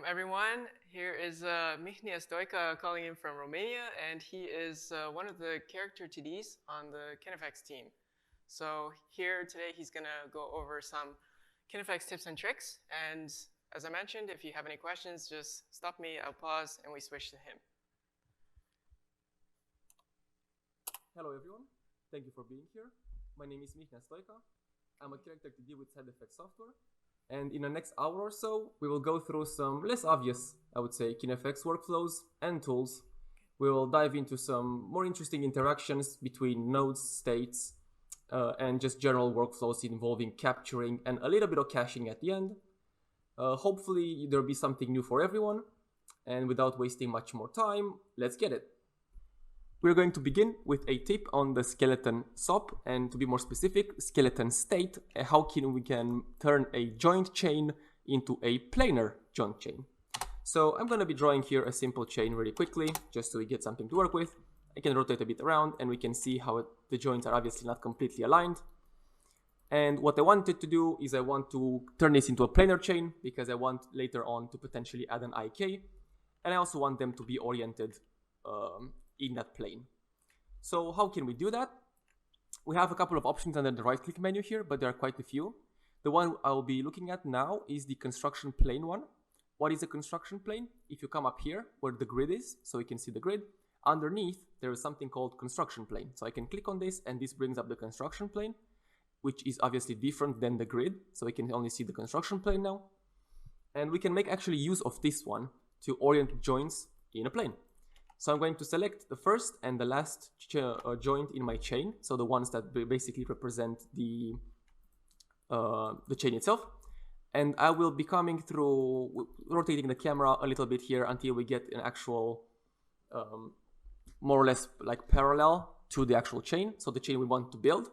everyone. Here is Mihnea Stoica calling in from Romania, and he is one of the character TDs on the KineFX team. So here today he's going to go over some KineFX tips and tricks, and as I mentioned, if you have any questions, just stop me, I'll pause, and we switch to him. Hello everyone, thank you for being here. My name is Mihnea Stoica. I'm a character TD with SideFX Software. And in the next hour or so, we will go through some less obvious, I would say, KineFX workflows and tools. We will dive into some more interesting interactions between nodes, states, and just general workflows involving capturing and a little bit of caching at the end. Hopefully there'll be something new for everyone. And without wasting much more time, let's get it. We're going to begin with a tip on the skeleton SOP, and to be more specific, skeleton state, how we can turn a joint chain into a planar joint chain. So I'm going to be drawing here a simple chain really quickly, just so we get something to work with. I can rotate a bit around and we can see how the joints are obviously not completely aligned. And what I wanted to do is I want to turn this into a planar chain because I want later on to potentially add an IK, and I also want them to be oriented in that plane. So how can we do that? We have a couple of options under the right click menu here, but there are quite a few. The one I'll be looking at now is the construction plane one. What is a construction plane? If you come up here where the grid is, so you can see the grid, underneath there is something called construction plane. So I can click on this and this brings up the construction plane, which is obviously different than the grid. So I can only see the construction plane now. And we can make actually use of this one to orient joints in a plane. So I'm going to select the first and the last joint in my chain, so the ones that basically represent the chain itself. And I will be coming through, rotating the camera a little bit here until we get an actual, more or less like parallel to the actual chain, so the chain we want to build.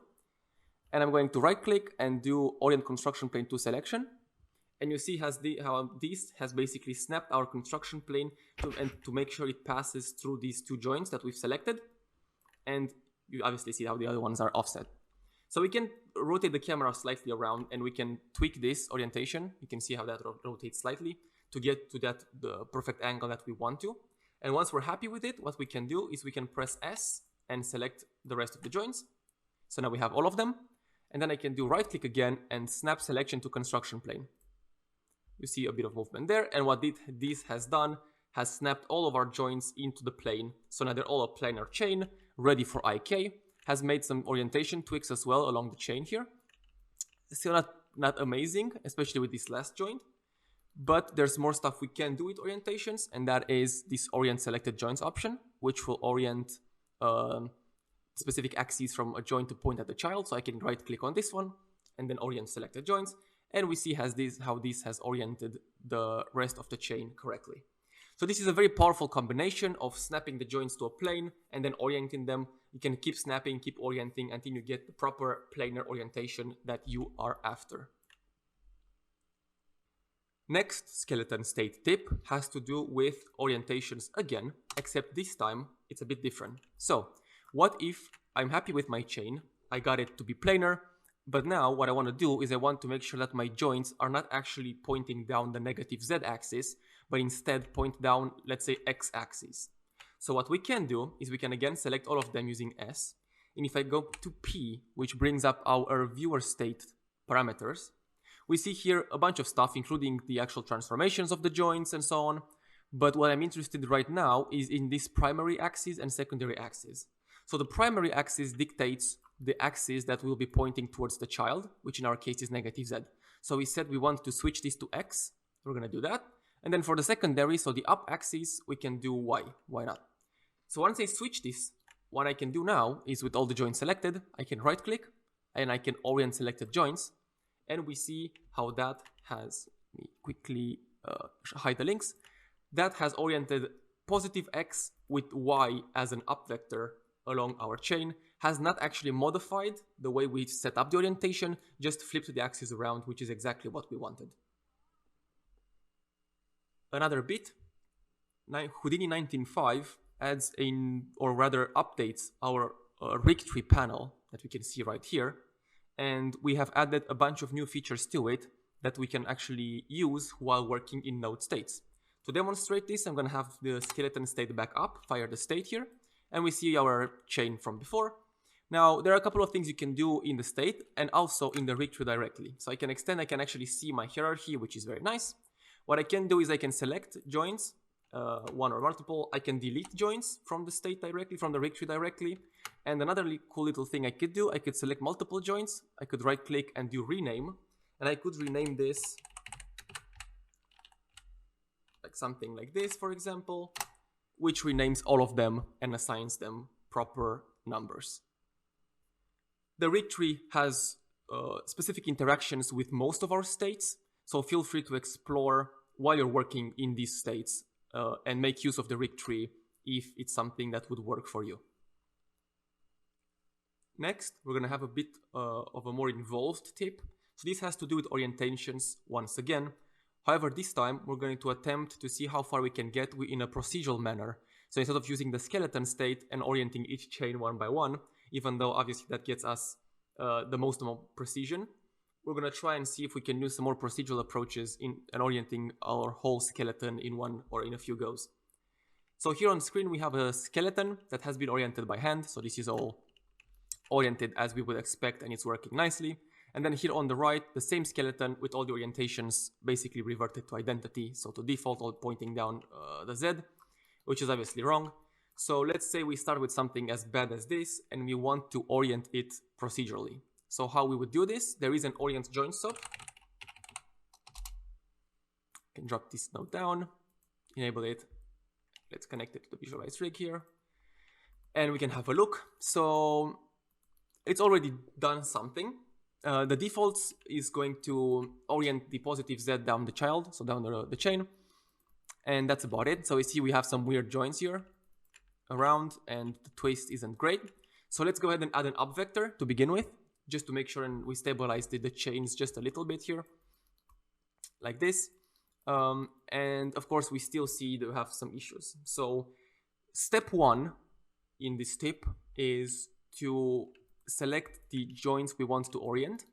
And I'm going to right click and do Orient Construction Plane to Selection. And you see how this has basically snapped our construction plane to make sure it passes through these two joints that we've selected. And you obviously see how the other ones are offset. So we can rotate the camera slightly around and we can tweak this orientation. You can see how that rotates slightly to get to the perfect angle that we want to. And once we're happy with it, what we can do is we can press S and select the rest of the joints. So now we have all of them. And then I can do right click again and snap selection to construction plane. You see a bit of movement there, and what this has done has snapped all of our joints into the plane. So now they're all a planar chain, ready for IK, has made some orientation tweaks as well along the chain here. Still not amazing, especially with this last joint, but there's more stuff we can do with orientations, and that is this orient selected joints option, which will orient specific axes from a joint to point at the child. So I can right click on this one and then orient selected joints. And we see how this has oriented the rest of the chain correctly. So this is a very powerful combination of snapping the joints to a plane and then orienting them. You can keep snapping, keep orienting until you get the proper planar orientation that you are after. Next skeleton state tip has to do with orientations again, except this time it's a bit different. So what if I'm happy with my chain, I got it to be planar, but now what I want to do is I want to make sure that my joints are not actually pointing down the negative Z axis, but instead point down, let's say, X axis. So what we can do is we can again select all of them using S. And if I go to P, which brings up our viewer state parameters, we see here a bunch of stuff, including the actual transformations of the joints and so on. But what I'm interested right now is in this primary axis and secondary axis. So the primary axis dictates the axis that will be pointing towards the child, which in our case is negative Z. So we said we want to switch this to X. We're going to do that. And then for the secondary, so the up axis, we can do Y. Why not? So once I switch this, what I can do now is with all the joints selected, I can right click and I can orient selected joints. And we see how that has, let me quickly hide the links. That has oriented positive X with Y as an up vector along our chain, has not actually modified the way we set up the orientation, just flipped the axis around, which is exactly what we wanted. Another bit, Houdini 19.5 adds or rather updates our rig tree panel that we can see right here. And we have added a bunch of new features to it that we can actually use while working in node states. To demonstrate this, I'm going to have the skeleton state back up, fire the state here, and we see our chain from before. Now, there are a couple of things you can do in the state and also in the rig tree directly. So I can actually see my hierarchy, which is very nice. What I can do is I can select joins, one or multiple. I can delete joins from the state directly, from the rig tree directly. And another cool little thing I could do, I could select multiple joins. I could right click and do rename. And I could rename this like something like this, for example, which renames all of them and assigns them proper numbers. The rig tree has specific interactions with most of our states, so feel free to explore while you're working in these states and make use of the rig tree if it's something that would work for you. Next, we're going to have a bit of a more involved tip. So this has to do with orientations once again. However, this time we're going to attempt to see how far we can get in a procedural manner. So instead of using the skeleton state and orienting each chain one by one, even though obviously that gets us the most amount of precision, we're going to try and see if we can use some more procedural approaches in orienting our whole skeleton in one or in a few goes. So here on screen we have a skeleton that has been oriented by hand. So this is all oriented as we would expect and it's working nicely. And then here on the right, the same skeleton with all the orientations basically reverted to identity. So to default, all pointing down the Z, which is obviously wrong. So let's say we start with something as bad as this and we want to orient it procedurally. So how we would do this, there is an orient join sub. Can drop this node down, enable it. Let's connect it to the visualized rig here. And we can have a look. So it's already done something. The default is going to orient the positive Z down the child, so down the chain. And that's about it. So we see we have some weird joins here around and the twist isn't great. So let's go ahead and add an up vector to begin with, just to make sure and we stabilize the chains just a little bit here, like this. And of course, we still see that we have some issues. So step one in this tip is to select the joints we want to orient.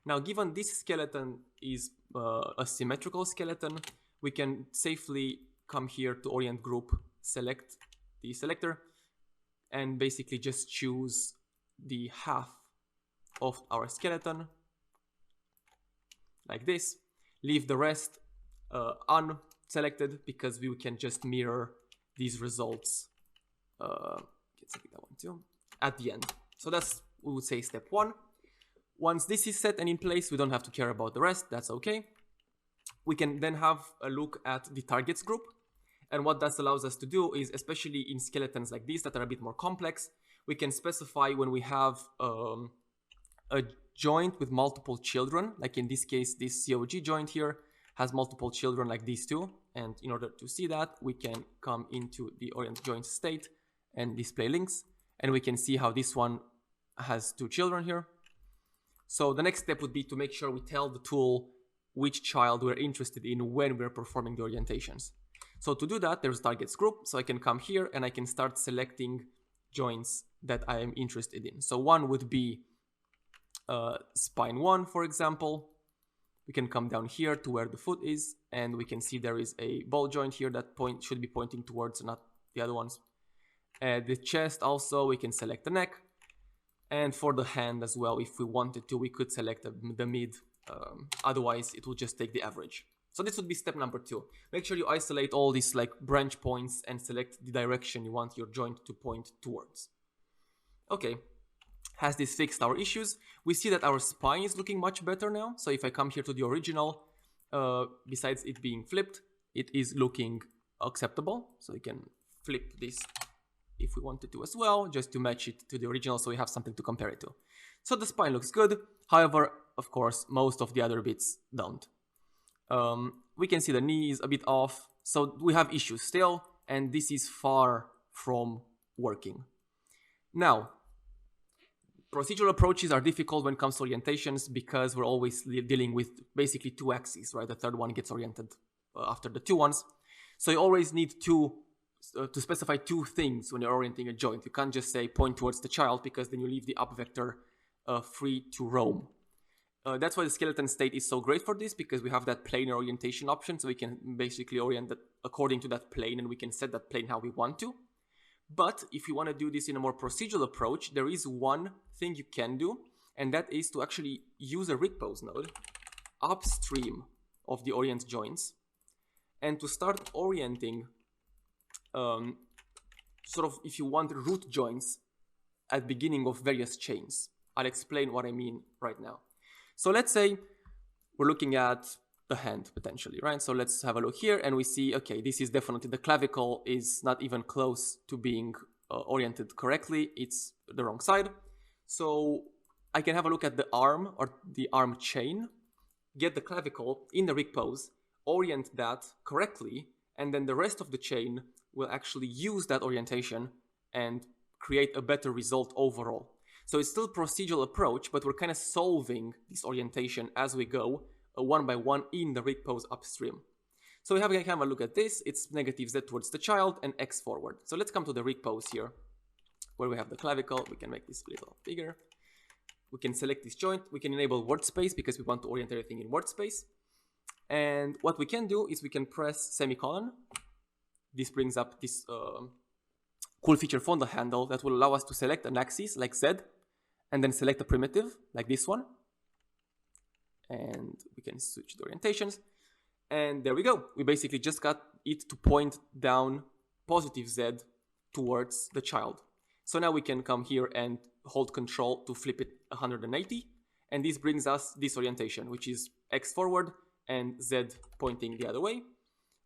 Now, given this skeleton is a symmetrical skeleton, we can safely come here to orient group, select the selector, and basically just choose the half of our skeleton, like this. Leave the rest unselected because we can just mirror these results. Let's select that one too, at the end. So that's, we would say, step one. Once this is set and in place, we don't have to care about the rest. That's okay. We can then have a look at the targets group. And what that allows us to do is, especially in skeletons like these that are a bit more complex, we can specify when we have a joint with multiple children, like in this case, this COG joint here has multiple children like these two. And in order to see that, we can come into the orient joint state and display links. And we can see how this one has two children here. So the next step would be to make sure we tell the tool which child we're interested in when we're performing the orientations. So to do that, there's targets group. So I can come here and I can start selecting joints that I am interested in. So one would be spine 1, for example. We can come down here to where the foot is, and we can see there is a ball joint here that should be pointing towards, not the other ones. The chest also, we can select the neck. And for the hand as well, if we wanted to, we could select the mid. Otherwise, it will just take the average. So this would be step number 2. Make sure you isolate all these like branch points and select the direction you want your joint to point towards. Okay, has this fixed our issues? We see that our spine is looking much better now. So if I come here to the original, besides it being flipped, it is looking acceptable. So we can flip this if we wanted to as well, just to match it to the original so we have something to compare it to. So the spine looks good. However, of course, most of the other bits don't. We can see the knee is a bit off. So we have issues still, and this is far from working. Now, procedural approaches are difficult when it comes to orientations because we're always dealing with basically two axes, right? The third one gets oriented after the two ones. So you always need to specify two things when you're orienting a joint. You can't just say point towards the child because then you leave the up vector free to roam. That's why the skeleton state is so great for this, because we have that planar orientation option, so we can basically orient that according to that plane, and we can set that plane how we want to. But if you want to do this in a more procedural approach, there is one thing you can do, and that is to actually use a rig pose node upstream of the orient joints, and to start orienting sort of, if you want, root joints at beginning of various chains. I'll explain what I mean right now. So let's say we're looking at the hand potentially, right? So let's have a look here, and we see, okay, this is definitely, the clavicle is not even close to being oriented correctly. It's the wrong side. So I can have a look at the arm or the arm chain, get the clavicle in the rig pose, orient that correctly, and then the rest of the chain will actually use that orientation and create a better result overall. So it's still a procedural approach, but we're kind of solving this orientation as we go, one by one in the rig pose upstream. So we have a look at this. It's negative Z towards the child and X forward. So let's come to the rig pose here, where we have the clavicle. We can make this a little bigger. We can select this joint. We can enable word space because we want to orient everything in word space. And what we can do is we can press semicolon. This brings up this cool feature from the handle that will allow us to select an axis like Z, and then select a primitive like this one. And we can switch the orientations. And there we go. We basically just got it to point down positive Z towards the child. So now we can come here and hold control to flip it 180. And this brings us this orientation, which is X forward and Z pointing the other way.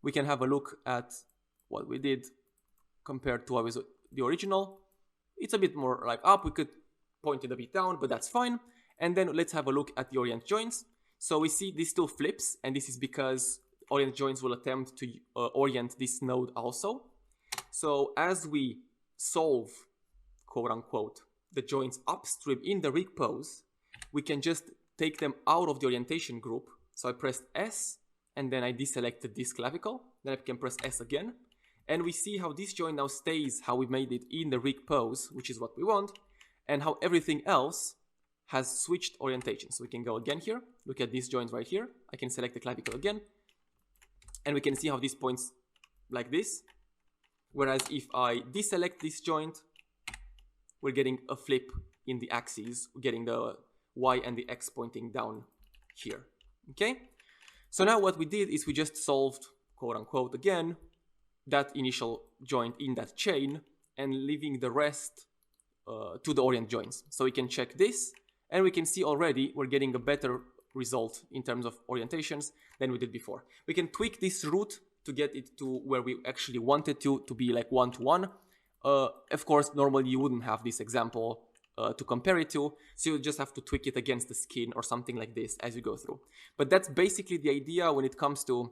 We can have a look at what we did compared to what was the original. It's a bit more like up. We could point it a bit down, but that's fine. And then let's have a look at the orient joints. So we see this still flips, and this is because orient joints will attempt to orient this node also. So as we solve, quote unquote, the joints upstream in the rig pose, we can just take them out of the orientation group. So I pressed S, and then I deselected this clavicle. Then I can press S again. And we see how this joint now stays how we made it in the rig pose, which is what we want, and how everything else has switched orientation. So we can go again here, look at this joint right here. I can select the clavicle again, and we can see how this points like this. Whereas if I deselect this joint, we're getting a flip in the axes. We're getting the Y and the X pointing down here, okay? So now what we did is we just solved, quote unquote, again, that initial joint in that chain and leaving the rest to the orient joints. So we can check this, and we can see already we're getting a better result in terms of orientations than we did before. We can tweak this route to get it to where we actually wanted to be like one-to-one. Of course, normally you wouldn't have this example to compare it to, so you just have to tweak it against the skin or something like this as you go through. But that's basically the idea when it comes to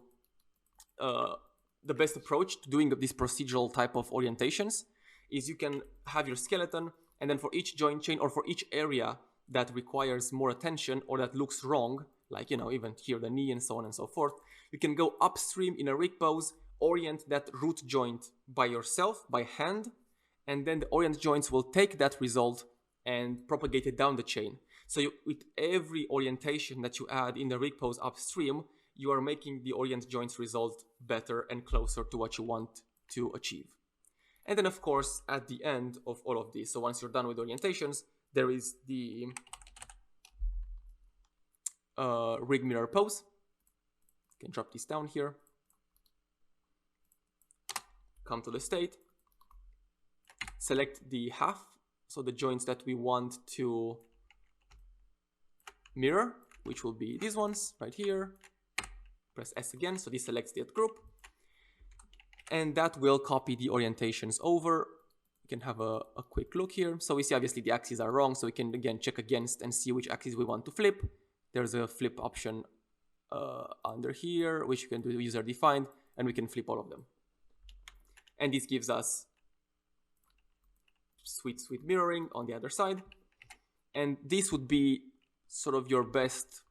the best approach to doing this procedural type of orientations. Is you can have your skeleton, and then for each joint chain or for each area that requires more attention or that looks wrong, like, you know, even here the knee and so on and so forth, you can go upstream in a rig pose, orient that root joint by yourself, by hand, and then the orient joints will take that result and propagate it down the chain. So with every orientation that you add in the rig pose upstream, you are making the orient joints result better and closer to what you want to achieve. And then, of course, at the end of all of this, so once you're done with orientations, there is the rig mirror pose. You can drop this down here. Come to the state. Select the half, so the joints that we want to mirror, which will be these ones right here. Press S again, so this selects that group. And that will copy the orientations over. We can have a quick look here. So we see obviously the axes are wrong, so we can again check against and see which axis we want to flip. There's a flip option under here, which you can do user defined, and we can flip all of them. And this gives us sweet mirroring on the other side. And this would be sort of your best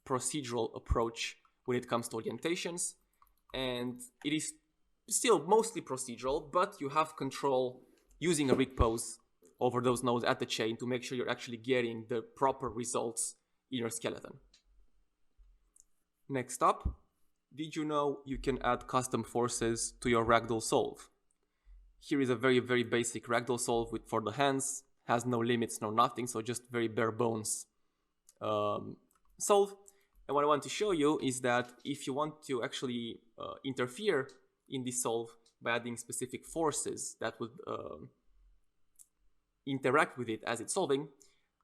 procedural approach when it comes to orientations. And it is still mostly procedural, but you have control using a rig pose over those nodes at the chain to make sure you're actually getting the proper results in your skeleton. Next up, did you know you can add custom forces to your ragdoll solve? Here is a very, very basic ragdoll solve for the hands, has no limits, no nothing, so just very bare bones solve. And what I want to show you is that if you want to actually interfere in this solve by adding specific forces that would interact with it as it's solving,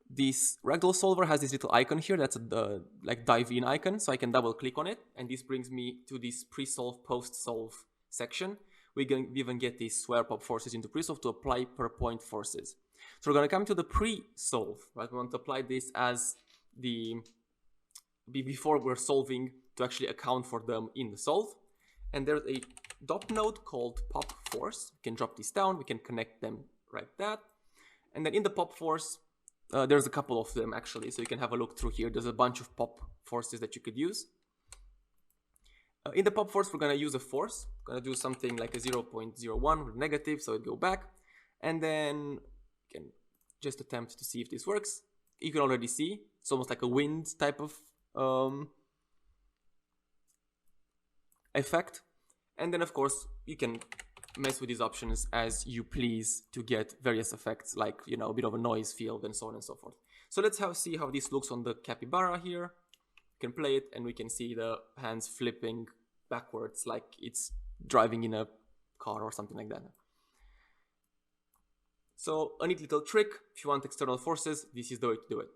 this ragdoll solver has this little icon here that's a like dive in icon, so I can double click on it, and this brings me to this pre-solve post-solve section. We can even get these square pop forces into Presolved to apply per point forces. So we're going to come to the pre-solve, right? We want to apply this as before we're solving to actually account for them in the solve. And there's a dop node called pop force. We can drop this down, we can connect them like that. And then in the pop force, there's a couple of them actually, so you can have a look through here. There's a bunch of pop forces that you could use. In the pop force, we're going to use a force. We're going to do something like a 0.01 with negative, so it go back. And then you can just attempt to see if this works. You can already see it's almost like a wind type of effect. And then of course you can mess with these options as you please to get various effects, like, you know, a bit of a noise field and so on and so forth. So let's see how this looks on the capybara here. You can play it and we can see the hands flipping backwards like it's driving in a car or something like that. So a neat little trick, if you want external forces, this is the way to do it.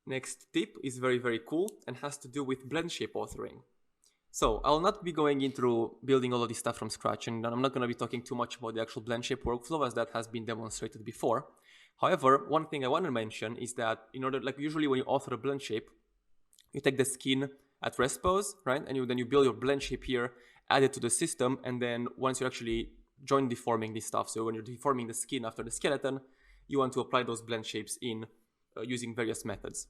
Next tip is very, very cool and has to do with blend shape authoring. So I'll not be going into building all of this stuff from scratch, and I'm not going to be talking too much about the actual blend shape workflow as that has been demonstrated before. However, one thing I want to mention is that in order, like usually when you author a blend shape, you take the skin at rest pose, right? And then you build your blend shape here, add it to the system, and then once you're actually joint deforming this stuff, so when you're deforming the skin after the skeleton, you want to apply those blend shapes in using various methods.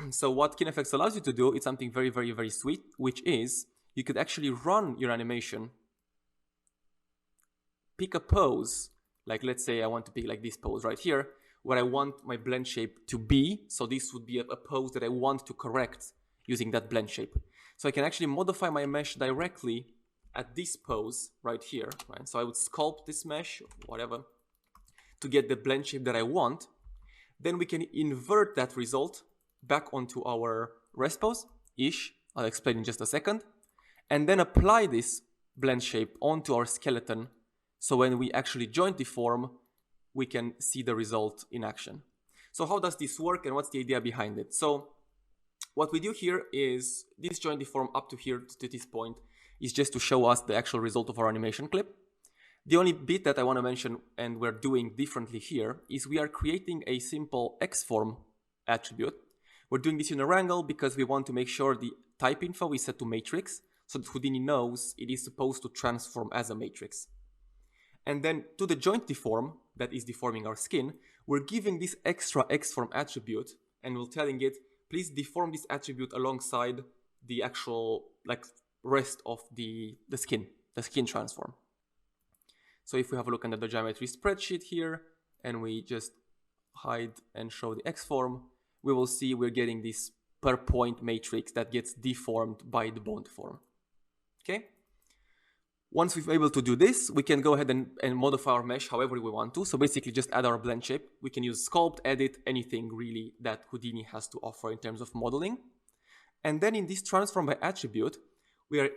So what KineFX allows you to do is something very, very, very sweet, which is you could actually run your animation, pick a pose, like let's say I want to pick like this pose right here, where I want my blend shape to be. So this would be a pose that I want to correct using that blend shape. So I can actually modify my mesh directly at this pose right here, right? So I would sculpt this mesh, whatever, to get the blend shape that I want. Then we can invert that result back onto our rest pose-ish. I'll explain in just a second. And then apply this blend shape onto our skeleton. So when we actually joint deform, we can see the result in action. So how does this work and what's the idea behind it? So what we do here is this joint deform up to here to this point is just to show us the actual result of our animation clip. The only bit that I want to mention and we're doing differently here is we are creating a simple X-form attribute. We're doing this in a wrangle because we want to make sure the type info is set to matrix so that Houdini knows it is supposed to transform as a matrix. And then to the joint deform that is deforming our skin, we're giving this extra X-form attribute and we're telling it, please deform this attribute alongside the actual like rest of the skin transform. So if we have a look at the geometry spreadsheet here and we just hide and show the X-form, we will see we're getting this per point matrix that gets deformed by the bone deform. Okay? Once we're able to do this, we can go ahead and modify our mesh however we want to. So basically just add our blend shape. We can use sculpt, edit, anything really that Houdini has to offer in terms of modeling. And then in this transform by attribute, we are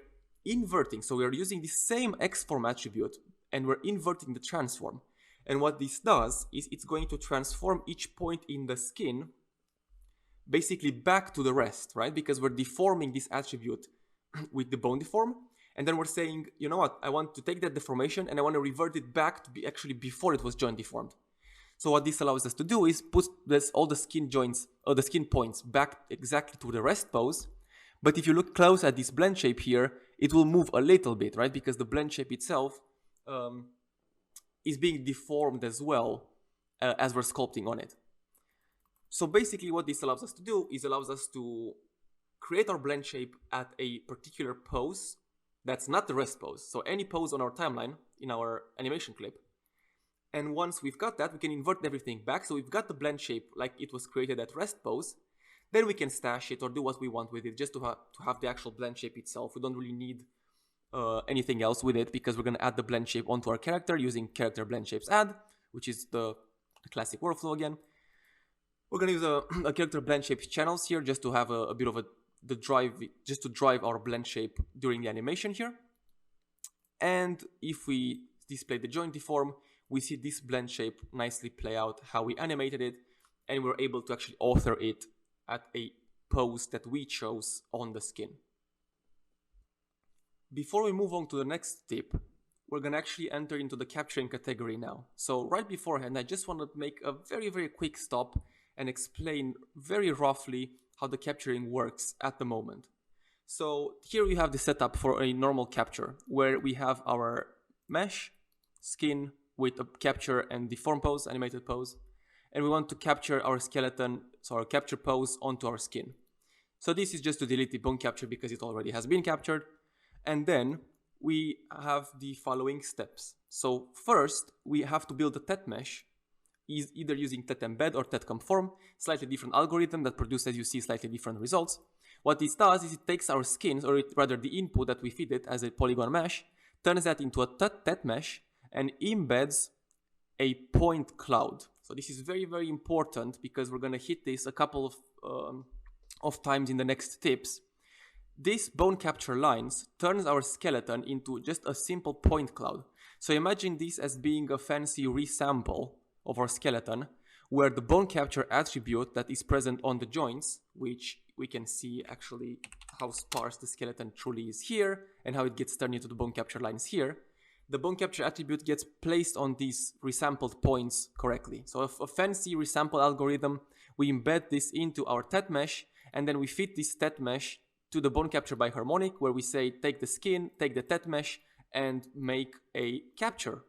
inverting. So we are using the same X-form attribute and we're inverting the transform. And what this does is it's going to transform each point in the skin basically back to the rest, right? Because we're deforming this attribute with the bone deform. And then we're saying, you know what, I want to take that deformation and I want to revert it back to be actually before it was joint deformed. So what this allows us to do is put all the skin joints or the skin points back exactly to the rest pose. But if you look close at this blend shape here, it will move a little bit, right? Because the blend shape itself is being deformed as well as we're sculpting on it. So basically what this allows us to do is allows us to create our blend shape at a particular pose that's not the rest pose. So any pose on our timeline in our animation clip. And once we've got that, we can invert everything back. So we've got the blend shape like it was created at rest pose. Then we can stash it or do what we want with it just to have the actual blend shape itself. We don't really need anything else with it because we're going to add the blend shape onto our character using character blend shapes add, which is the classic workflow again. We're going to use a character blend shapes channels here just to have a bit of just to drive our blend shape during the animation here. And if we display the joint deform, we see this blend shape nicely play out how we animated it, and we're able to actually author it at a pose that we chose on the skin. Before we move on to the next tip, we're going to actually enter into the capturing category now. So right beforehand, I just want to make a very, very quick stop and explain very roughly how the capturing works at the moment. So here we have the setup for a normal capture where we have our mesh, skin with a capture and deform pose, animated pose, and we want to capture our skeleton, so our capture pose onto our skin. So this is just to delete the bone capture because it already has been captured. And then we have the following steps. So first, we have to build a TET mesh, either using TET embed or TET conform, slightly different algorithm that produces, as you see, slightly different results. What this does is it takes our skins, or rather the input that we feed it as a polygon mesh, turns that into a TET mesh, and embeds a point cloud. So this is very, very important because we're going to hit this a couple of times in the next tips. This bone capture lines turns our skeleton into just a simple point cloud. So imagine this as being a fancy resample of our skeleton, where the bone capture attribute that is present on the joints, which we can see actually how sparse the skeleton truly is here and how it gets turned into the bone capture lines here. The bone capture attribute gets placed on these resampled points correctly. So a fancy resample algorithm, we embed this into our TET mesh, and then we fit this TET mesh to the bone capture by harmonic, where we say take the skin, take the TET mesh, and make a capture.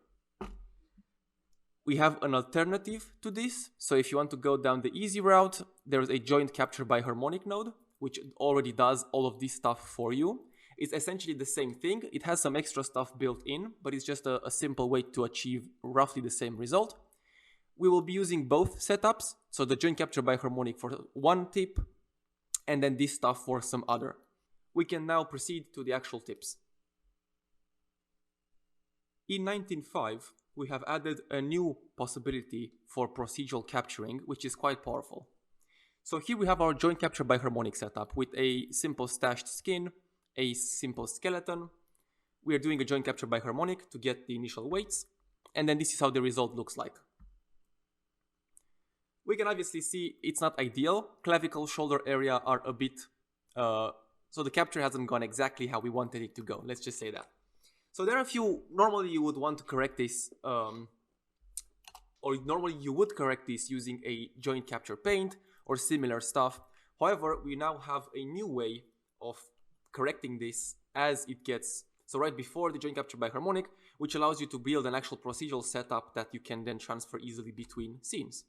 We have an alternative to this. So if you want to go down the easy route, there's a joint capture by harmonic node, which already does all of this stuff for you. It's essentially the same thing. It has some extra stuff built in, but it's just a simple way to achieve roughly the same result. We will be using both setups. So the joint capture by harmonic for one tip, and then this stuff for some other. We can now proceed to the actual tips. In 19.5, we have added a new possibility for procedural capturing, which is quite powerful. So here we have our joint capture by harmonic setup with a simple stashed skin, a simple skeleton. We are doing a joint capture by harmonic to get the initial weights, and then this is how the result looks like. We can obviously see it's not ideal. Clavicle, shoulder area are a bit, so the capture hasn't gone exactly how we wanted it to go. Let's just say that. So there are a few, normally you would want to correct this, or normally you would correct this using a joint capture paint or similar stuff. However, we now have a new way of correcting this as it gets, so right before the joint capture by harmonic, which allows you to build an actual procedural setup that you can then transfer easily between scenes.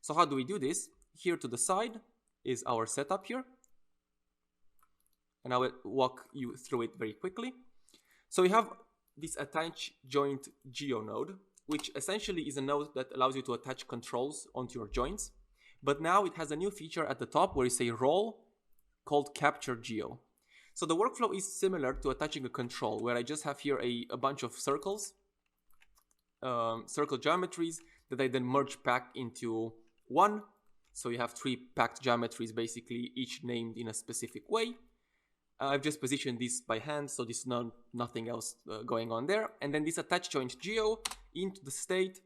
So how do we do this? Here to the side is our setup here. And I will walk you through it very quickly. So we have this attach joint geo node, which essentially is a node that allows you to attach controls onto your joints. But now it has a new feature at the top where you say role called capture geo. So the workflow is similar to attaching a control, where I just have here a bunch of circles, circle geometries that I then merge back into one. So you have 3 packed geometries, basically each named in a specific way. I've just positioned this by hand, so there's nothing else going on there. And then this attach joint geo into the state,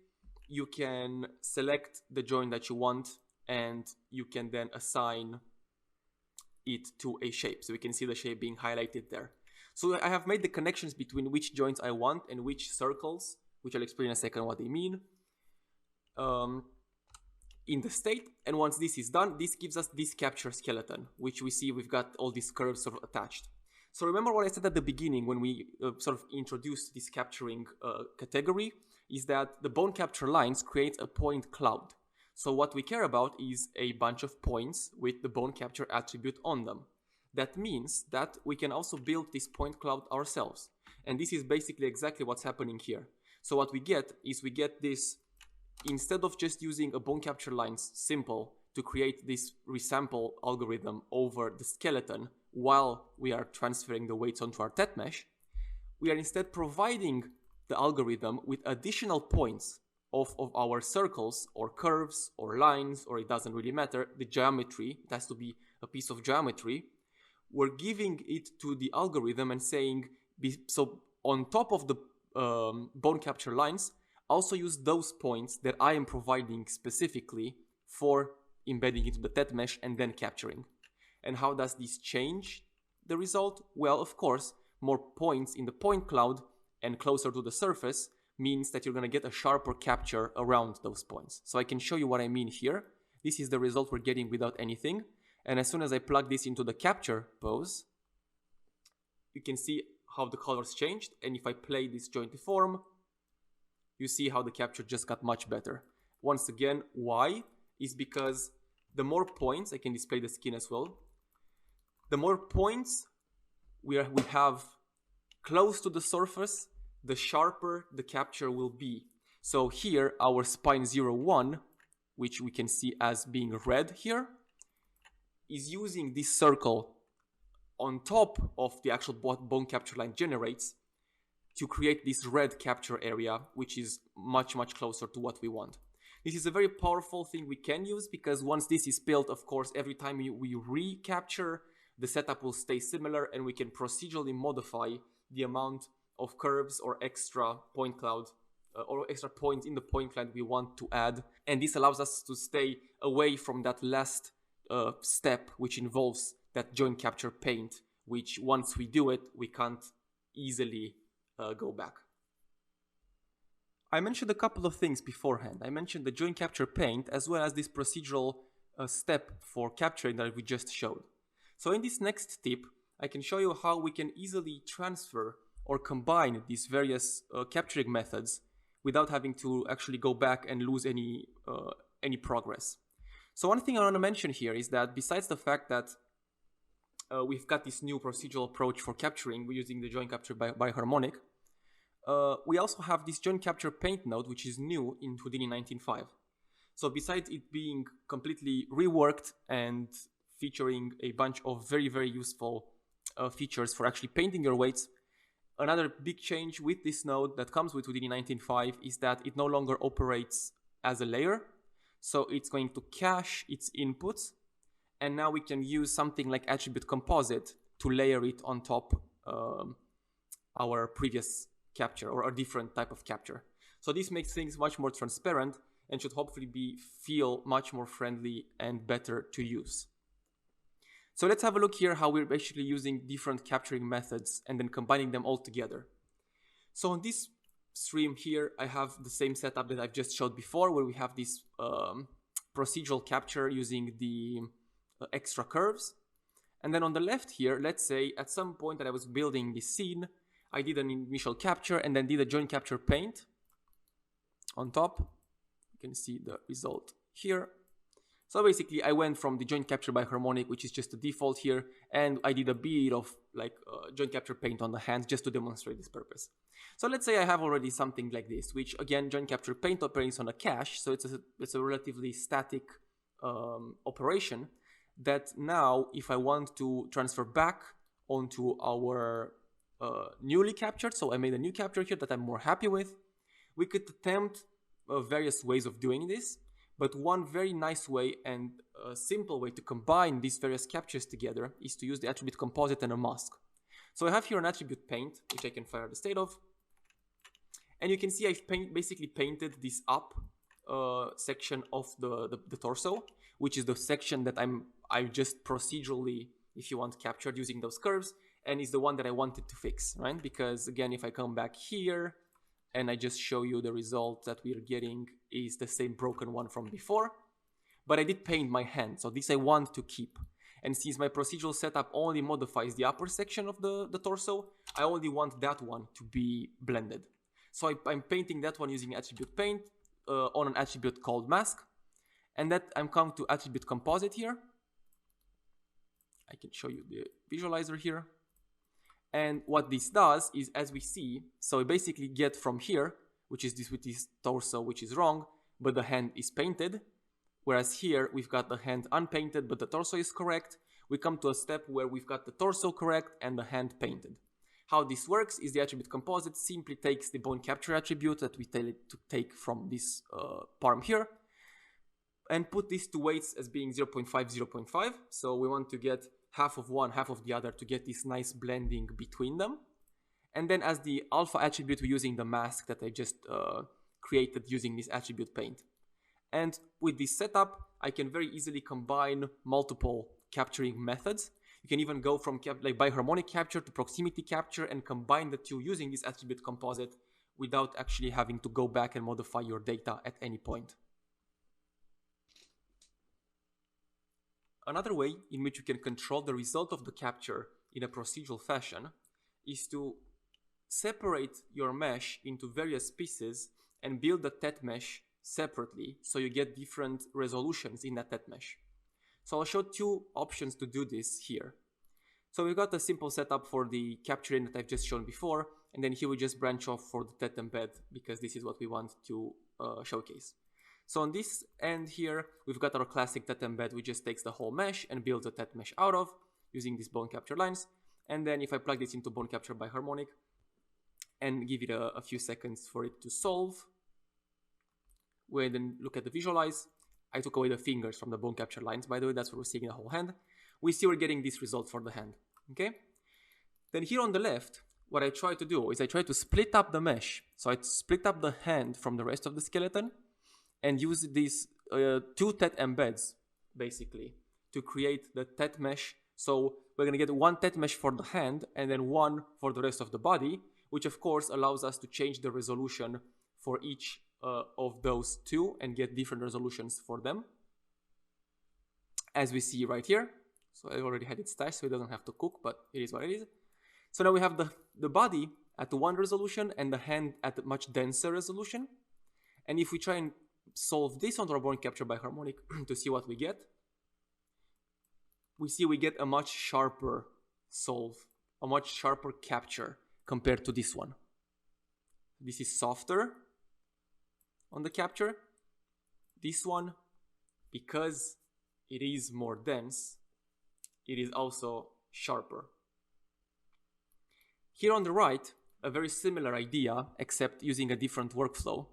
you can select the joint that you want, and you can then assign it to a shape. So we can see the shape being highlighted there. So I have made the connections between which joints I want and which circles, which I'll explain in a second what they mean, in the state. And once this is done, this gives us this capture skeleton, which we see we've got all these curves sort of attached. So remember what I said at the beginning when we sort of introduced this capturing category, is that the bone capture lines create a point cloud. So what we care about is a bunch of points with the bone capture attribute on them. That means that we can also build this point cloud ourselves. And this is basically exactly what's happening here. So what we get is we get this instead of just using a bone capture lines simple to create this resample algorithm over the skeleton while we are transferring the weights onto our TET mesh, we are instead providing the algorithm with additional points of our circles or curves or lines, or it doesn't really matter, the geometry, it has to be a piece of geometry. We're giving it to the algorithm and saying, so on top of the bone capture lines, also use those points that I am providing specifically for embedding into the TET mesh and then capturing. And how does this change the result? Well, of course, more points in the point cloud and closer to the surface means that you're going to get a sharper capture around those points. So I can show you what I mean here. This is the result we're getting without anything. And as soon as I plug this into the capture pose, you can see how the colors changed. And if I play this joint deform, you see how the capture just got much better. Once again, why? Is because the more points, I can display the skin as well, the more points we have close to the surface, the sharper the capture will be. So here, our spine 01, which we can see as being red here, is using this circle on top of the actual bone capture line generates to create this red capture area, which is much, much closer to what we want. This is a very powerful thing we can use because once this is built, of course, every time we recapture, the setup will stay similar and we can procedurally modify the amount of curves or extra point cloud or extra points in the point cloud we want to add. And this allows us to stay away from that last step, which involves that joint capture paint, which once we do it, we can't easily go back. I mentioned a couple of things beforehand. I mentioned the joint capture paint as well as this procedural step for capturing that we just showed. So in this next tip, I can show you how we can easily transfer or combine these various capturing methods without having to actually go back and lose any progress. So one thing I want to mention here is that besides the fact that we've got this new procedural approach for capturing, we're using the joint capture by harmonic, we also have this joint capture paint node, which is new in Houdini 19.5. So besides it being completely reworked and featuring a bunch of very, very useful features for actually painting your weights, another big change with this node that comes with Houdini 19.5 is that it no longer operates as a layer. So it's going to cache its inputs, and now we can use something like attribute composite to layer it on top our previous capture or a different type of capture. So this makes things much more transparent and should hopefully feel much more friendly and better to use. So let's have a look here how we're basically using different capturing methods and then combining them all together. So on this stream here, I have the same setup that I've just showed before, where we have this procedural capture using the extra curves. And then on the left here, let's say at some point that I was building this scene, I did an initial capture and then did a joint capture paint on top. You can see the result here. So basically I went from the joint capture by harmonic, which is just the default here, and I did a bit of like joint capture paint on the hands just to demonstrate this purpose. So let's say I have already something like this, which again, joint capture paint operates on a cache. So it's a relatively static operation that now if I want to transfer back onto our newly captured, so I made a new capture here that I'm more happy with, we could attempt various ways of doing this. But one very nice way and a simple way to combine these various captures together is to use the attribute composite and a mask. So I have here an attribute paint, which I can fire the state of. And you can see I've basically painted this up section of the torso, which is the section that I just procedurally, if you want, captured using those curves, and is the one that I wanted to fix, right? Because again, if I come back here, and I just show you the result that we're getting is the same broken one from before. But I did paint my hand, so this I want to keep. And since my procedural setup only modifies the upper section of the torso, I only want that one to be blended. So I'm painting that one using attribute paint on an attribute called mask. And that I'm coming to attribute composite here. I can show you the visualizer here. And what this does is, as we see, so we basically get from here, which is this with this torso, which is wrong, but the hand is painted. Whereas here, we've got the hand unpainted, but the torso is correct. We come to a step where we've got the torso correct and the hand painted. How this works is the attribute composite simply takes the bone capture attribute that we tell it to take from this parm here and put these two weights as being 0.5, 0.5. So we want to get half of one, half of the other to get this nice blending between them. And then as the alpha attribute, we're using the mask that I just created using this attribute paint. And with this setup, I can very easily combine multiple capturing methods. You can even go from like biharmonic capture to proximity capture and combine the two using this attribute composite without actually having to go back and modify your data at any point. Another way in which you can control the result of the capture in a procedural fashion is to separate your mesh into various pieces and build the TET mesh separately so you get different resolutions in that TET mesh. So I'll show two options to do this here. So we've got a simple setup for the capturing that I've just shown before, and then here we just branch off for the TET embed because this is what we want to showcase. So on this end here, we've got our classic TET embed, which just takes the whole mesh and builds a TET mesh out of using these bone capture lines. And then if I plug this into bone capture biharmonic and give it a few seconds for it to solve, we then look at the visualize. I took away the fingers from the bone capture lines, by the way, that's what we're seeing in the whole hand. We see we're getting this result for the hand, okay? Then here on the left, what I try to do is I try to split up the mesh. So I split up the hand from the rest of the skeleton and use these two TET embeds, basically, to create the TET mesh. So we're gonna get one TET mesh for the hand and then one for the rest of the body, which of course allows us to change the resolution for each of those two and get different resolutions for them, as we see right here. So I already had it stashed, so it doesn't have to cook, but it is what it is. So now we have the body at one resolution and the hand at a much denser resolution. And if we try and solve this on our bone capture biharmonic to see what we get, we see we get a much sharper solve, a much sharper capture compared to this one. This is softer on the capture. This one, because it is more dense, it is also sharper. Here on the right, a very similar idea, except using a different workflow,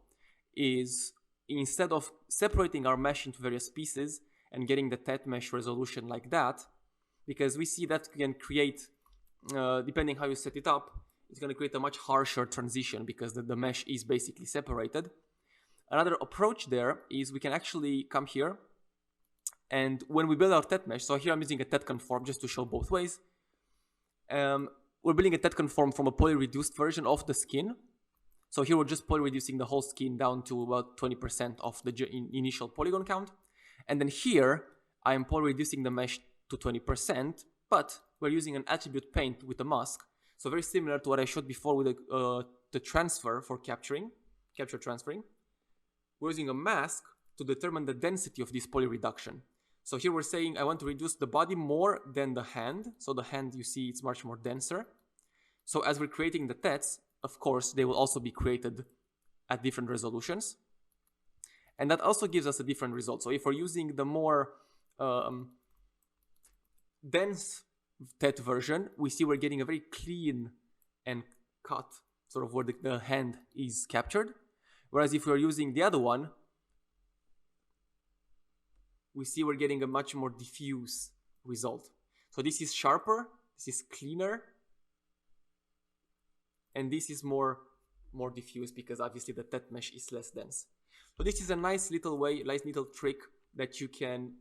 is instead of separating our mesh into various pieces and getting the TET mesh resolution like that, because we see that can create, depending how you set it up, it's going to create a much harsher transition because the mesh is basically separated. Another approach there is we can actually come here, and when we build our TET mesh, so here I'm using a TET conform just to show both ways. We're building a TET conform from a poly-reduced version of the skin. So here we're just poly-reducing the whole skin down to about 20% of the initial polygon count. And then here, I'm poly-reducing the mesh to 20%, but we're using an attribute paint with a mask. So very similar to what I showed before with the transfer for capture transferring. We're using a mask to determine the density of this poly reduction. So here we're saying I want to reduce the body more than the hand. So the hand, you see, it's much more denser. So as we're creating the TETs, of course, they will also be created at different resolutions. And that also gives us a different result. So if we're using the more dense TET version, we see we're getting a very clean and cut, sort of where the hand is captured. Whereas if we're using the other one, we see we're getting a much more diffuse result. So this is sharper, this is cleaner, and this is more diffuse because obviously the TET mesh is less dense. So this is a nice little way, nice little trick that you can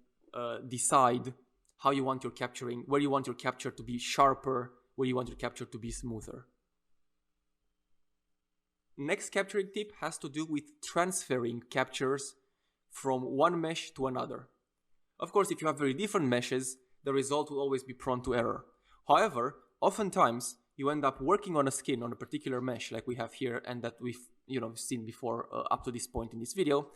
decide how you want your capturing, where you want your capture to be sharper, where you want your capture to be smoother. Next capturing tip has to do with transferring captures from one mesh to another. Of course, if you have very different meshes, the result will always be prone to error. However, oftentimes you end up working on a skin on a particular mesh like we have here and that we've seen before up to this point in this video,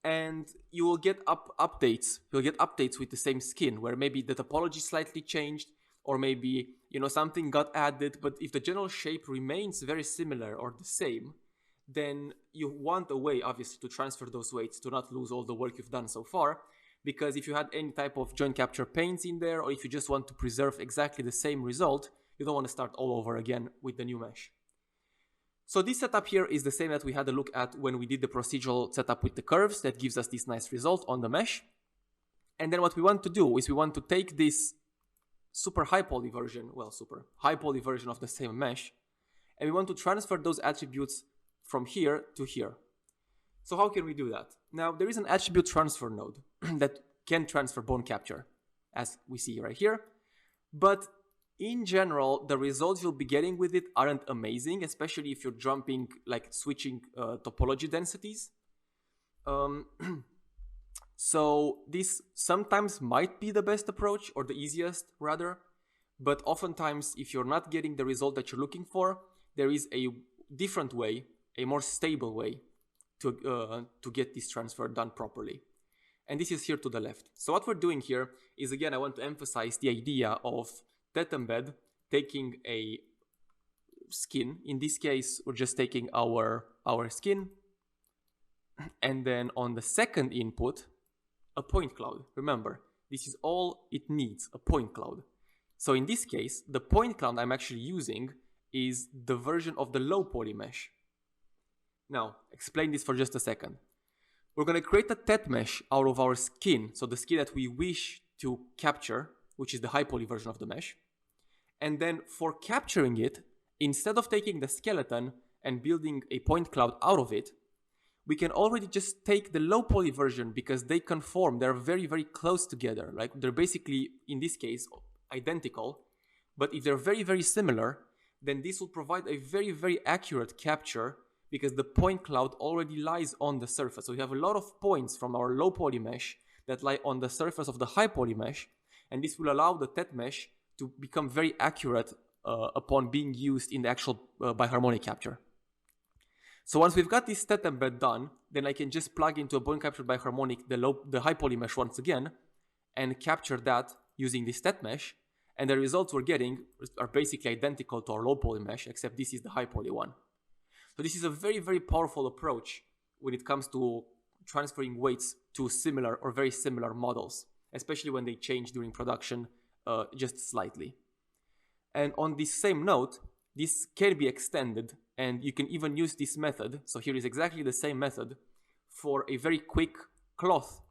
and you will get updates. You'll get updates with the same skin where maybe the topology slightly changed, or maybe something got added, but if the general shape remains very similar or the same, then you want a way, obviously, to transfer those weights to not lose all the work you've done so far. Because if you had any type of joint capture panes in there, or if you just want to preserve exactly the same result, you don't want to start all over again with the new mesh. So this setup here is the same that we had a look at when we did the procedural setup with the curves. That gives us this nice result on the mesh. And then what we want to do is we want to take this super high poly version, well, super high poly version of the same mesh, and we want to transfer those attributes from here to here. So how can we do that? Now, there is an attribute transfer node that can transfer bone capture, as we see right here. But in general, the results you'll be getting with it aren't amazing, especially if you're jumping, like switching topology densities. So this sometimes might be the best approach, or the easiest rather, but oftentimes if you're not getting the result that you're looking for, there is a different way, a more stable way to get this transfer done properly. And this is here to the left. So what we're doing here is, again, I want to emphasize the idea of that embed taking a skin. In this case, we're just taking our skin, and then on the second input, a point cloud. Remember, this is all it needs, a point cloud. So in this case, the point cloud I'm actually using is the version of the low poly mesh. Now, explain this for just a second. We're going to create a TET mesh out of our skin, so the skin that we wish to capture, which is the high poly version of the mesh. And then for capturing it, instead of taking the skeleton and building a point cloud out of it, we can already just take the low poly version because they conform. They're very, very close together. Like they're basically, in this case, identical. But if they're very, very similar, then this will provide a very, very accurate capture because the point cloud already lies on the surface. So we have a lot of points from our low poly mesh that lie on the surface of the high poly mesh. And this will allow the TET mesh to become very accurate upon being used in the actual biharmonic capture. So once we've got this TET embed done, then I can just plug into a bone captured biharmonic the high poly mesh once again and capture that using this TET mesh. And the results we're getting are basically identical to our low poly mesh, except this is the high poly one. So this is a very, very powerful approach when it comes to transferring weights to similar or very similar models, especially when they change during production just slightly. And on this same note, this can be extended, and you can even use this method. So here is exactly the same method for a very quick cloth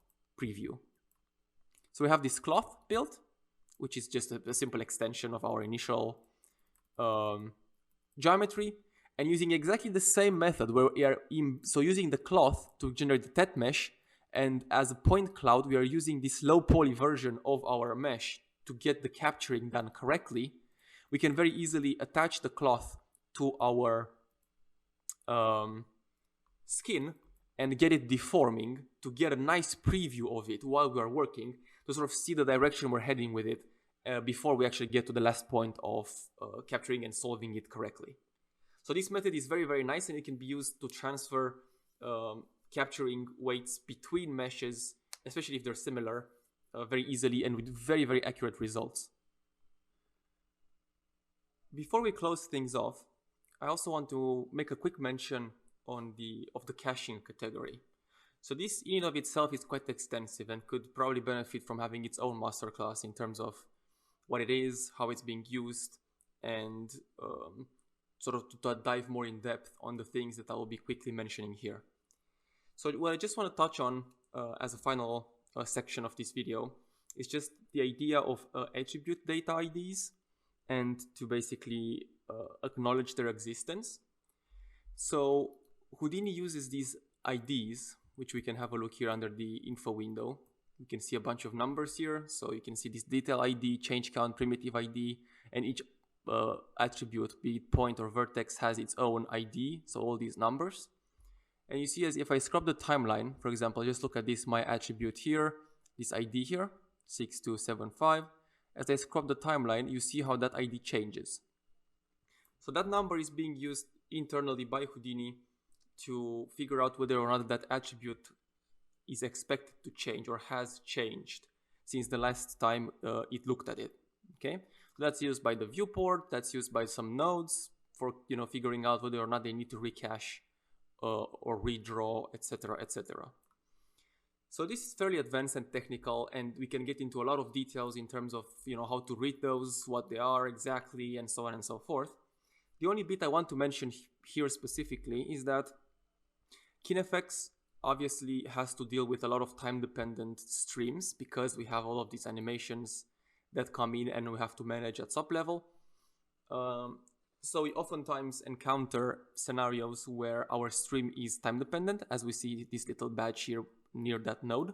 preview. So we have this cloth built, which is just a simple extension of our initial geometry, and using exactly the same method where we are using the cloth to generate the TET mesh, and as a point cloud, we are using this low poly version of our mesh to get the capturing done correctly. We can very easily attach the cloth to our skin and get it deforming to get a nice preview of it while we are working, to sort of see the direction we're heading with it before we actually get to the last point of capturing and solving it correctly. So this method is very, very nice, and it can be used to transfer capturing weights between meshes, especially if they're similar, very easily and with very, very accurate results. Before we close things off, I also want to make a quick mention of the caching category. So this in and of itself is quite extensive and could probably benefit from having its own masterclass in terms of what it is, how it's being used, and sort of to dive more in depth on the things that I will be quickly mentioning here. So what I just want to touch on as a final section of this video is just the idea of attribute data IDs, and to basically acknowledge their existence. So Houdini uses these IDs, which we can have a look here under the info window. You can see a bunch of numbers here. So you can see this detail ID, change count, primitive ID, and each attribute, be it point or vertex, has its own ID. So all these numbers. And you see, as if I scrub the timeline, for example, just look at this, my attribute here, this ID here, 6275. As I scrub the timeline, you see how that ID changes. So that number is being used internally by Houdini to figure out whether or not that attribute is expected to change or has changed since the last time it looked at it. Okay, so that's used by the viewport. That's used by some nodes for figuring out whether or not they need to recache or redraw, etc., etc. So this is fairly advanced and technical, and we can get into a lot of details in terms of how to read those, what they are exactly, and so on and so forth. The only bit I want to mention here specifically is that KineFX obviously has to deal with a lot of time-dependent streams because we have all of these animations that come in and we have to manage at sub level. So we oftentimes encounter scenarios where our stream is time-dependent, as we see this little badge here near that node,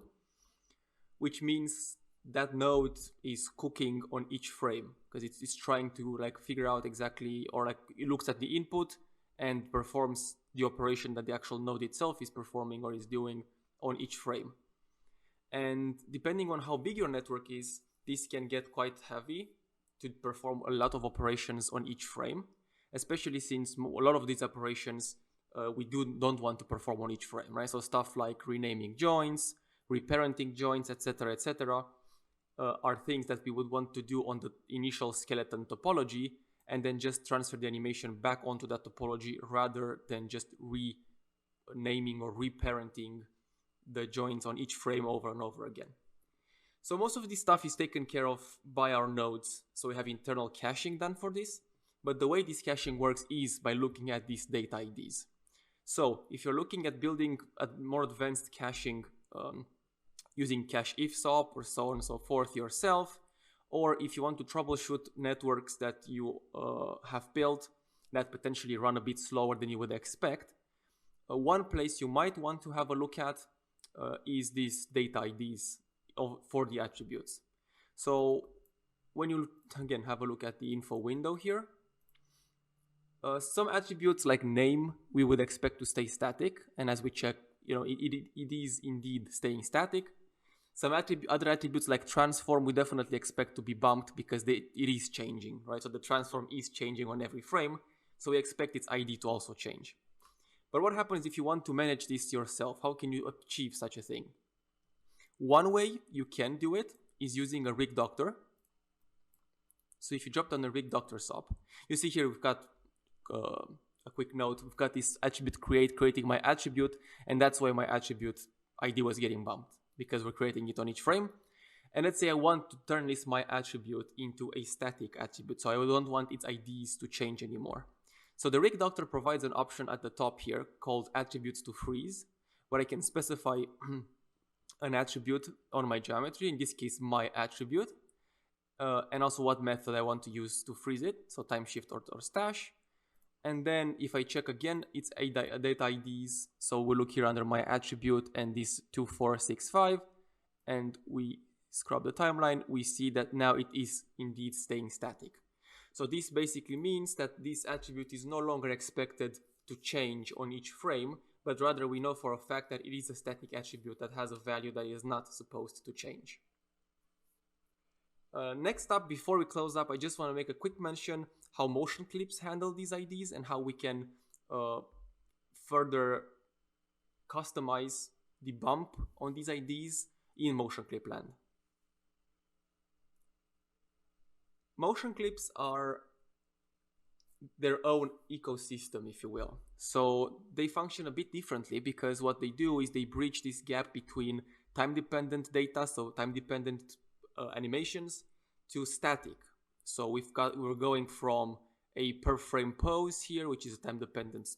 which means that node is cooking on each frame because it's trying to figure out exactly, or it looks at the input and performs the operation that the actual node itself is performing or is doing on each frame. And depending on how big your network is, this can get quite heavy to perform a lot of operations on each frame, especially since a lot of these operations we don't want to perform on each frame, right? So stuff like renaming joints, reparenting joints, etc., etc., are things that we would want to do on the initial skeleton topology and then just transfer the animation back onto that topology rather than just renaming or reparenting the joints on each frame over and over again. So most of this stuff is taken care of by our nodes. So we have internal caching done for this. But the way this caching works is by looking at these data IDs. So if you're looking at building a more advanced caching using cache if SOP or so on and so forth yourself, or if you want to troubleshoot networks that you have built that potentially run a bit slower than you would expect, one place you might want to have a look at is these data IDs for the attributes. So when you again have a look at the info window here, some attributes like name we would expect to stay static, and as we check, it is indeed staying static. Some other attributes like transform we definitely expect to be bumped because it is changing, right? So the transform is changing on every frame, so we expect its ID to also change. But what happens if you want to manage this yourself? How can you achieve such a thing? One way you can do it is using a rig doctor. So if you dropped on a rig doctor SOP, you see here we've got a quick note. We've got this attribute creating my attribute, and that's why my attribute ID was getting bumped, because we're creating it on each frame. And let's say I want to turn this my attribute into a static attribute, so I don't want its IDs to change anymore. So the rig doctor provides an option at the top here called attributes to freeze, where I can specify an attribute on my geometry, in this case my attribute, and also what method I want to use to freeze it, so time shift or stash. And then if I check again, it's data IDs. So we look here under my attribute and this 2465, and we scrub the timeline. We see that now it is indeed staying static. So this basically means that this attribute is no longer expected to change on each frame, but rather we know for a fact that it is a static attribute that has a value that is not supposed to change. Next up, before we close up, I just want to make a quick mention how motion clips handle these IDs and how we can further customize the bump on these IDs in motion clip land. Motion clips are their own ecosystem, if you will. So they function a bit differently because what they do is they bridge this gap between time-dependent data, so time-dependent animations, to static. So we're going from a per frame pose here, which is a time-dependent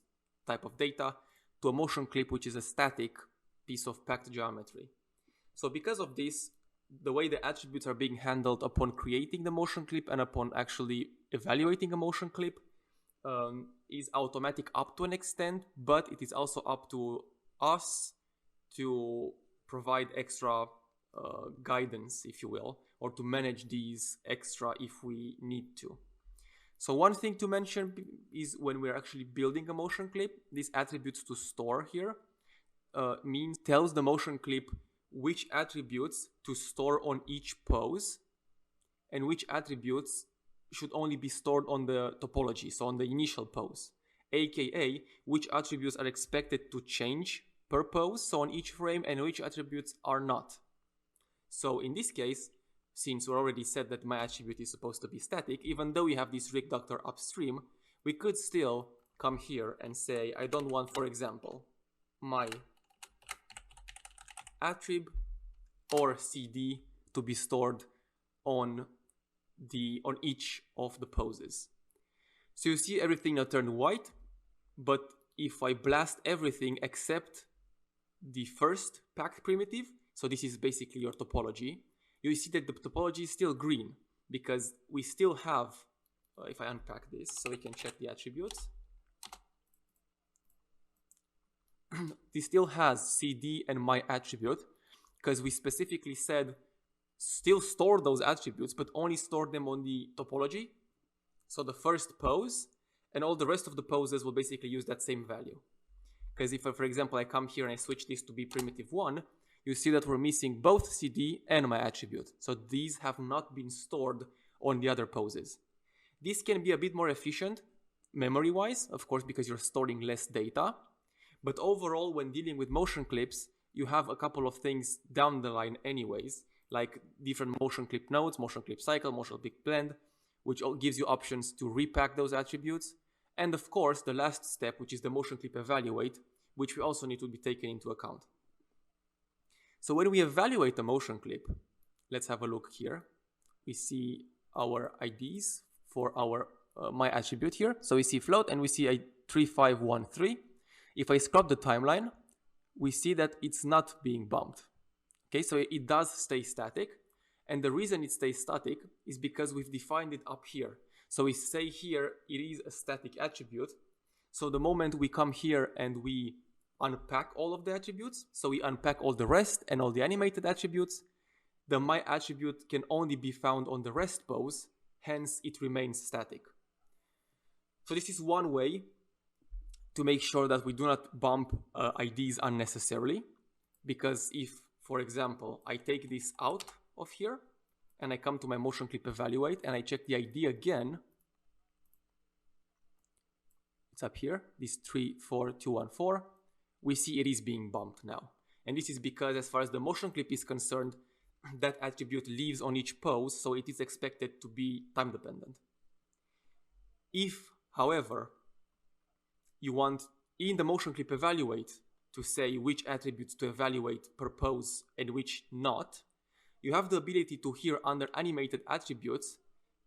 type of data, to a motion clip, which is a static piece of packed geometry. So because of this, the way the attributes are being handled upon creating the motion clip and upon actually evaluating a motion clip is automatic up to an extent, but it is also up to us to provide extra guidance, if you will, or to manage these extra if we need to. So one thing to mention is when we're actually building a motion clip, these attributes to store here tells the motion clip which attributes to store on each pose and which attributes should only be stored on the topology, so on the initial pose, aka which attributes are expected to change per pose, so on each frame, and which attributes are not. So in this case, since we already said that my attribute is supposed to be static, even though we have this rig doctor upstream, we could still come here and say, I don't want, for example, my attrib or CD to be stored on each of the poses. So you see everything now turned white, but if I blast everything except the first packed primitive, so this is basically your topology, you see that the topology is still green because we still have, if I unpack this so we can check the attributes, this still has CD and my attribute because we specifically said still store those attributes, but only store them on the topology. So the first pose and all the rest of the poses will basically use that same value. Because if, for example, I come here and I switch this to be primitive 1, you see that we're missing both CD and my attribute. So these have not been stored on the other poses. This can be a bit more efficient memory-wise, of course, because you're storing less data. But overall, when dealing with motion clips, you have a couple of things down the line anyways, like different motion clip nodes, motion clip cycle, motion clip blend, which gives you options to repack those attributes. And of course, the last step, which is the motion clip evaluate, which we also need to be taken into account. So when we evaluate a motion clip, let's have a look here. We see our IDs for our my attribute here. So we see float and we see a 3513. If I scrub the timeline, we see that it's not being bumped. Okay, so it does stay static. And the reason it stays static is because we've defined it up here. So we say here it is a static attribute. So the moment we come here and we unpack all of the attributes, so we unpack all the rest and all the animated attributes, the my attribute can only be found on the rest pose, hence it remains static. So this is one way to make sure that we do not bump IDs unnecessarily, because if, for example, I take this out of here and I come to my motion clip evaluate and I check the ID again, it's up here, this 34214, we see it is being bumped now. And this is because as far as the motion clip is concerned, that attribute lives on each pose, so it is expected to be time dependent. If, however, you want in the motion clip evaluate to say which attributes to evaluate per pose and which not, you have the ability to here under animated attributes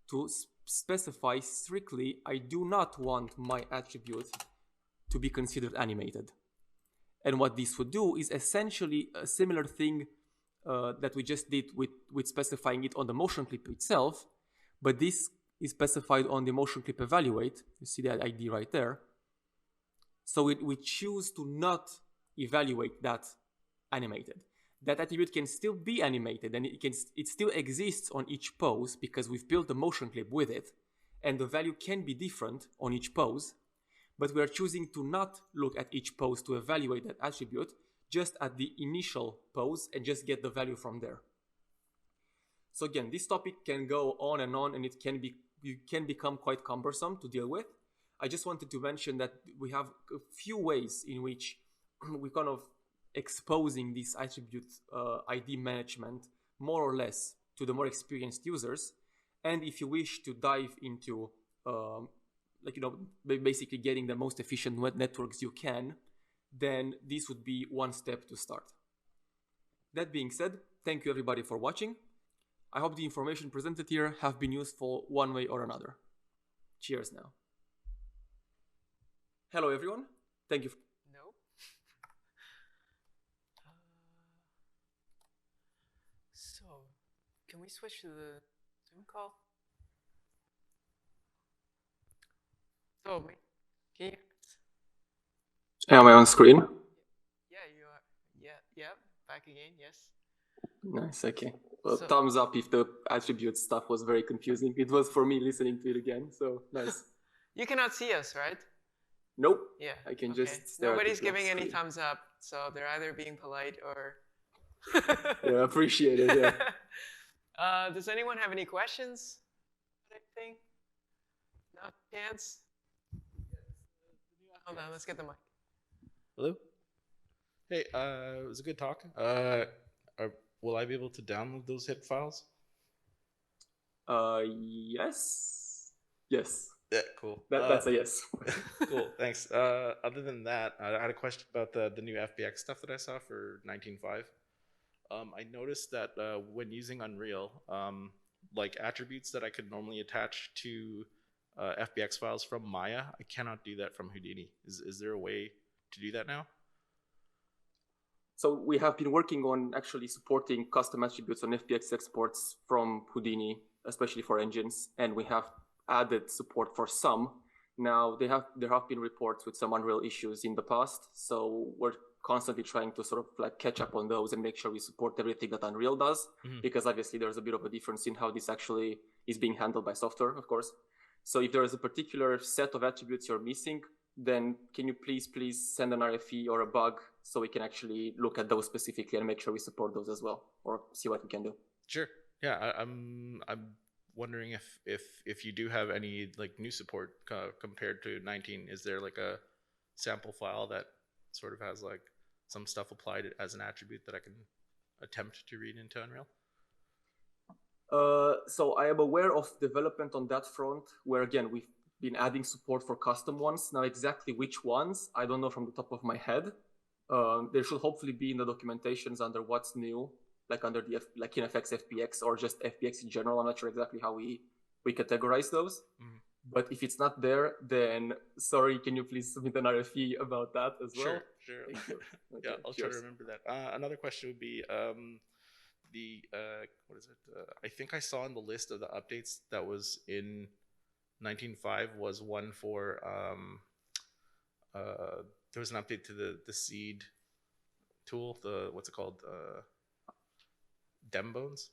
to specify strictly, I do not want my attribute to be considered animated. And what this would do is essentially a similar thing that we just did with specifying it on the motion clip itself, but this is specified on the motion clip evaluate. You see that ID right there. So we choose to not evaluate that animated. That attribute can still be animated and it still exists on each pose because we've built the motion clip with it, and the value can be different on each pose, but we are choosing to not look at each pose to evaluate that attribute, just at the initial pose and just get the value from there. So again, this topic can go on and it can become quite cumbersome to deal with. I just wanted to mention that we have a few ways in which we kind of exposing this attribute ID management more or less to the more experienced users. And if you wish to dive into basically getting the most efficient networks you can, then this would be one step to start. That being said, thank you everybody for watching. I hope the information presented here have been useful one way or another. Cheers now. Hello everyone. Thank you. No. So, can we switch to the Zoom call? So, can you? Am I on screen? Yeah, you are. Yeah, back again, yes. Nice, okay. Well, So, thumbs up if the attribute stuff was very confusing. It was for me listening to it again, so nice. you cannot see us, right? Nope. Yeah. I can okay. just stare Nobody's at the giving any screen. thumbs up, so they're either being polite or. Yeah, appreciate it. Yeah. Does anyone have any questions? Anything? No chance? Hold on, let's get the mic. Hello? Hey, it was a good talk. Will I be able to download those HIVE files? Yes. Yes. Yeah, cool. That's a yes. Cool, thanks. Other than that, I had a question about the new FBX stuff that I saw for 19.5. I noticed that when using Unreal, like attributes that I could normally attach to FBX files from Maya, I cannot do that from Houdini. Is there a way to do that now? So we have been working on actually supporting custom attributes on FBX exports from Houdini, especially for engines, and we have added support for some. Now there have been reports with some Unreal issues in the past, so we're constantly trying to sort of like catch up on those and make sure we support everything that Unreal does, because obviously there's a bit of a difference in how this actually is being handled by software, of course. So if there is a particular set of attributes you're missing, then can you please send an RFE or a bug so we can actually look at those specifically and make sure we support those as well, or see what we can do. Sure. Yeah, I'm wondering if you do have any like new support compared to 19. Is there like a sample file that sort of has like some stuff applied as an attribute that I can attempt to read into Unreal? So I am aware of development on that front, where again we've been adding support for custom ones. Now exactly which ones, I don't know from the top of my head. There should hopefully be in the documentations under what's new, like under the like KineFX FBX or just FBX in general. I'm not sure exactly how we categorize those. But if it's not there, then sorry, can you please submit an RFE about that as well? Sure. Thank you. Okay, Yeah, I'll try to remember that. Another question would be what is it? I think I saw in the list of the updates that was in 19.5 was one for there was an update to the seed tool, the what's it called, dem bones.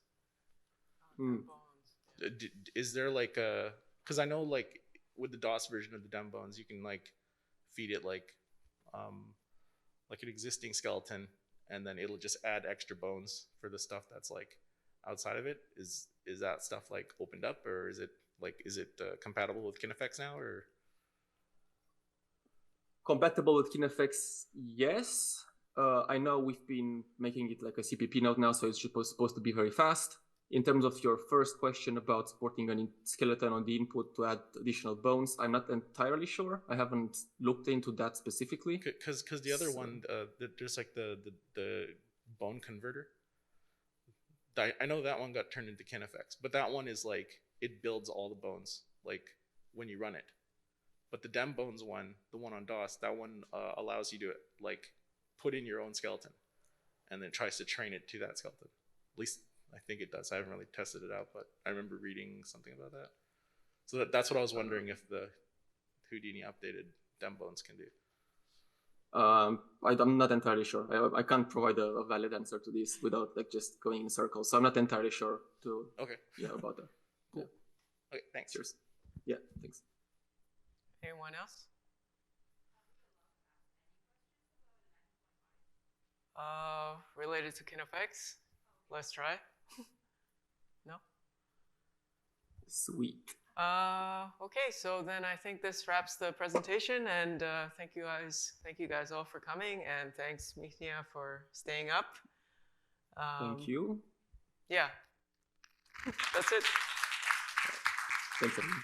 Is there like a, because I know like with the DOS version of the dem bones you can like feed it like an existing skeleton and then it'll just add extra bones for the stuff that's like outside of it. Is that stuff like opened up, or is it compatible with KineFX now, or? Compatible with KineFX, yes. I know we've been making it like a CPP node now, so it's supposed to be very fast. In terms of your first question about supporting a skeleton on the input to add additional bones, I'm not entirely sure. I haven't looked into that specifically. Because the other one, there's like the bone converter. I know that one got turned into KineFX, but that one is like, it builds all the bones like when you run it. But the dem bones one, the one on DOS, that one allows you to like put in your own skeleton and then tries to train it to that skeleton. At least I think it does. I haven't really tested it out, but I remember reading something about that. So that's what I was wondering if the Houdini updated dem bones can do. I'm not entirely sure. I can't provide a valid answer to this without like just going in circles. So I'm not entirely sure about that. Cool. Yeah. Okay, thanks. Cheers. Yeah, thanks. Anyone else? Related to KineFX? Let's try. No? Sweet. Okay, so then I think this wraps the presentation, and thank you guys all for coming, and thanks Mihnea for staying up. Thank you. Yeah, that's it. Thanks everyone.